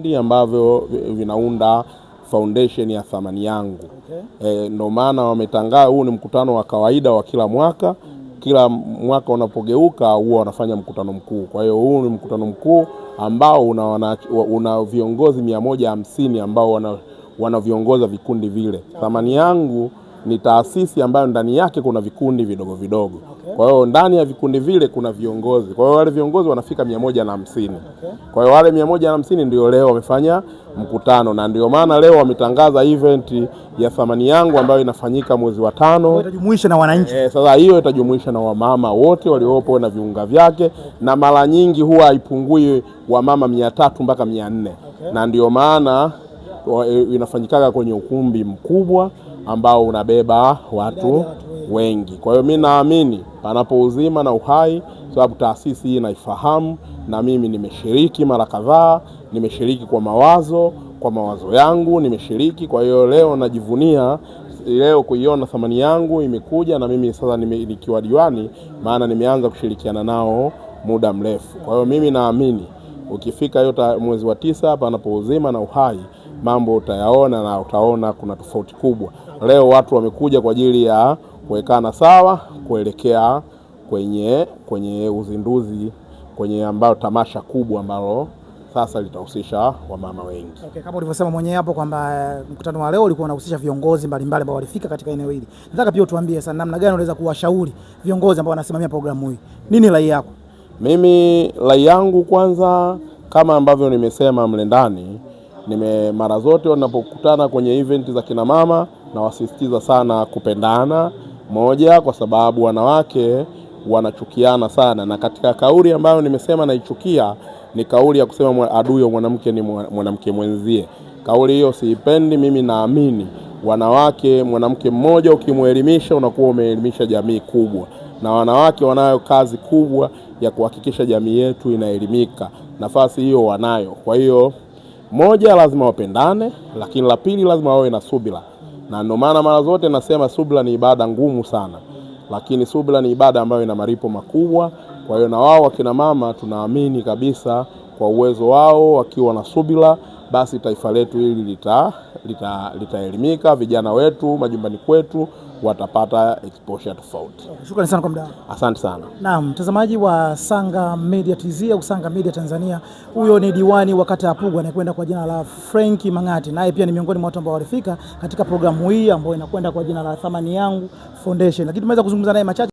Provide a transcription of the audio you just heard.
vikundi ambavyo vinaunda foundation ya Thamani Yangu. Ndio maana wametangaza huu ni mkutano wa kawaida wa kila mwaka. Kila mwaka unapogeuka huwa wanafanya mkutano mkuu. Kwa hiyo huu ni mkutano mkuu ambao una viongozi 150 ambao wanaviongoza vikundi vile. Thamani Yangu ni taasisi ambayo ndani yake kuna vikundi vidogo vidogo. Kwa hiyo ndani ya vikundi vile kuna viongozi. Kwa hiyo wale viongozi wanafika 150. Kwa hiyo wale 150 ndio leo wamefanya mkutano, na ndio maana leo wametangaza event ya Thamani Yangu ambayo inafanyika mwezi wa 5. Itajumuisha na wananchi. Sasa hiyo itajumuisha na wamama wote waliopo na viunga vyake, na mara nyingi huwa haipungui wamama 300 mpaka 400. Na ndio maana inafanyikaga kwenye ukumbi mkubwa ambao unabeba watu wengi. Kwa hiyo mimi naamini panapo uzima na uhai, sababu taasisi hii naifahamu na mimi nimeshiriki mara kadhaa, nimeshiriki kwa mawazo yangu nimeshiriki. Kwa hiyo leo najivunia leo kuiona Thamani Yangu imekuja, na mimi sasa nikiwa diwani, maana nimeanza kushirikiana nao muda mrefu. Kwa hiyo mimi naamini ukifika yote mwezi wa 9 panapo uzima na uhai, mambo utayaona na utaona kuna tofauti kubwa. Leo watu wamekuja kwa ajili ya kuwekana sawa kuelekea kwenye uzinduzi, kwenye ambao tamasha kubwa ambalo sasa litahusisha wamama wengi. Kama ulivyosema mwenyewe hapo kwamba mkutano wa leo ulikuwa unahusisha viongozi mbalimbali ambao walifika katika eneo hili. Nataka pia utuambie sana namna gani unaweza kuwashauri viongozi ambao wanasimamia programu hii. Nini rai yako? Mimi rai yangu kwanza, kama ambavyo nimesema mle ndani, mara zote wanapokutana kwenye event za kina mama na wasisitiza sana kupendana. Moja, kwa sababu wanawake wanachukiana sana, na katika kauli ambayo nimesema naichukia ni kauli ya kusema adui wa mwanamke ni mwanamke mwenzie. Kauli hiyo siipendi. Mimi naamini mwanamke mmoja ukimuelimisha unakuwa umeelimisha jamii kubwa, na wanawake wanayo kazi kubwa ya kuhakikisha jamii yetu inaelimika. Nafasi hiyo wanayo. Kwa hiyo moja, lazima wapendane, lakini la pili lazima wawe na subira. Na ndio maana mara zote nasema subira ni ibada ngumu sana, lakini subira ni ibada ambayo ina malipo makubwa. Kwa hiyo na wao wakina mama tunaamini kabisa kwa uwezo wao, wakiwa na subira, basi taifa letu hili litaelimika, vijana wetu majumbani kwetu watapata exposure tofauti. Shukrani sana kwa muda. Asante sana. Naam, mtazamaji wa Sanga Media TZ au Sanga Media Tanzania, huyo ni diwani wa kata ya Pugu anayekwenda kwa jina la Frank Mang'ati. Naye pia ni miongoni mwa watu ambao walifika katika programu hii ambayo inakwenda kwa jina la Thamani Yangu Foundation. Lakini tumeweza kuzungumza naye machache.